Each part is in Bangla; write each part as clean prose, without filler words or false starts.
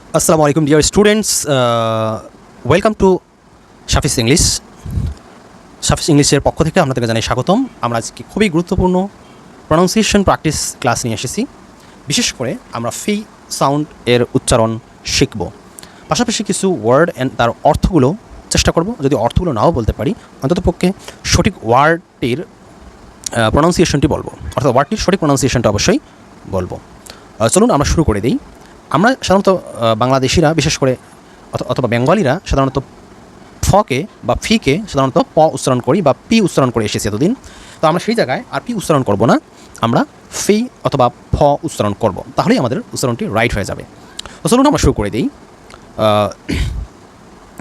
Assalamu alaikum dear students, welcome to Shafi's English. শাফিস ইংলিশের পক্ষ থেকে আপনাদেরকে জানাই স্বাগতম। আমরা আজকে খুবই গুরুত্বপূর্ণ প্রনাউন্সিয়েশন প্র্যাকটিস ক্লাস নিয়ে এসেছি। বিশেষ করে আমরা ফি সাউন্ড এর উচ্চারণ শিখব, পাশাপাশি কিছু ওয়ার্ড অ্যান্ড তার অর্থগুলো চেষ্টা করব। যদি অর্থগুলো নাও বলতে পারি, অন্ততপক্ষে সঠিক ওয়ার্ডটির প্রনাউন্সিয়েশনটি বলবো, অর্থাৎ ওয়ার্ডটির সঠিক প্রনাউন্সিয়েশনটা অবশ্যই বলবো। চলুন আমরা শুরু করে দিই। আমরা সাধারণত বাংলাদেশিরা বিশেষ করে অথবা বেঙ্গলিরা সাধারণত ফকে বা ফিকে সাধারণত প উচ্চারণ করি বা পি উচ্চারণ করে এসেছি এতদিন। তো আমরা সেই জায়গায় আর পি উচ্চারণ করব না, আমরা ফি অথবা ফ উচ্চারণ করব, তাহলেই আমাদের উচ্চারণটি রাইট হয়ে যাবে। তো চলুন আমরা শুরু করে দিই।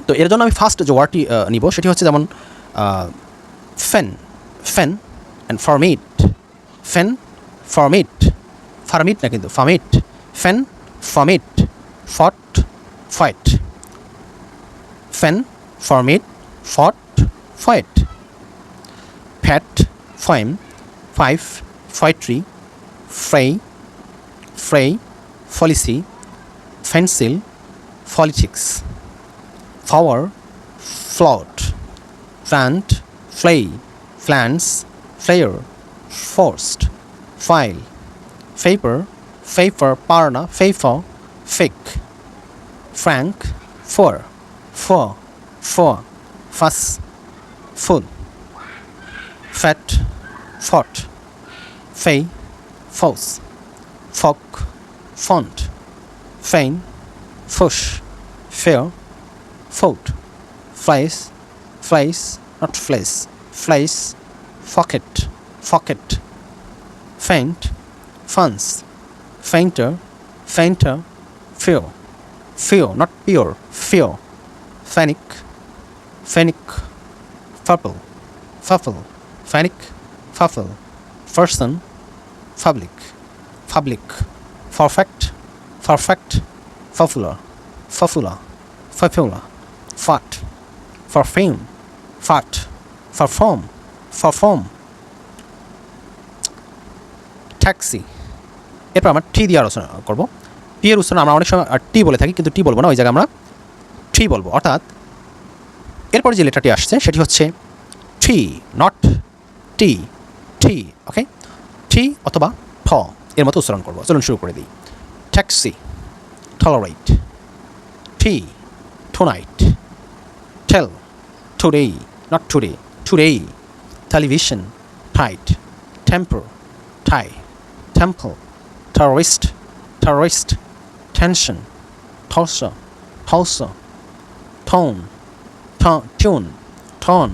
তো এর জন্য আমি ফার্স্ট যে ওয়ার্ডটি নিব সেটি হচ্ছে যেমন ফ্যান, ফ্যান অ্যান্ড ফরমিট, ফ্যান ফরমিট, ফার্মিট না কিন্তু ফার্মিট, fan permit, pot fight, fan permit, pot fight, fat fame, five poetry, pray pray policy, pencil politics, flower plot, plant play, plans player, forced file, paper paper পারনা, ফেফা ফেক, ফ্র্যাঙ্ক ফর, ফ pass full, fat pot, pay pose, fork font, pain push, fair port, flies flies not place, flies pocket pocket, paint fans, fainter, fainter, fear, fear, not pure, fear, panic, panic, fubble, fuffle, panic, fuffle, person, public, public, perfect, perfect, fuffler, fuffler, fuffula, fat, perfume, fat, perform, perform, taxi। এরপর আমরা টি দিয়ে আলোচনা করব। টি এর উচ্চারণ আমরা অনেক সময় টি বলে থাকি, কিন্তু টি বলবো না, ওই জায়গায় আমরা ট্রি বলবো। অর্থাৎ এরপরে যে লেটারটি আসছে সেটি হচ্ছে ট্রি, নট টি, টি। ওকে, টি অথবা ঠ এর মতো উচ্চারণ করবো। চলুন শুরু করে দিই। Taxi, tolerate, tea, tonight, tell, today, not today, today, television, tight, temper, tie, temple, terrorist, terrorist, tension, tulsa, tulsa, tone, tune, tone,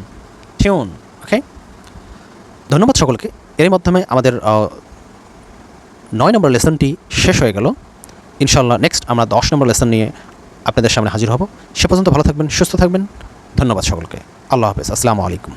tune. Okay, ধন্যবাদ সকলকে। এর মাধ্যমে আমাদের 9 নম্বর লেসনটি শেষ হয়ে গেল। ইনশাআল্লাহ নেক্সট আমরা 10 নম্বর লেসন নিয়ে আপনাদের সামনে হাজির হব। সে পর্যন্ত ভালো থাকবেন, সুস্থ থাকবেন। ধন্যবাদ সকলকে। আল্লাহ হাফেজ। আসসালামু আলাইকুম।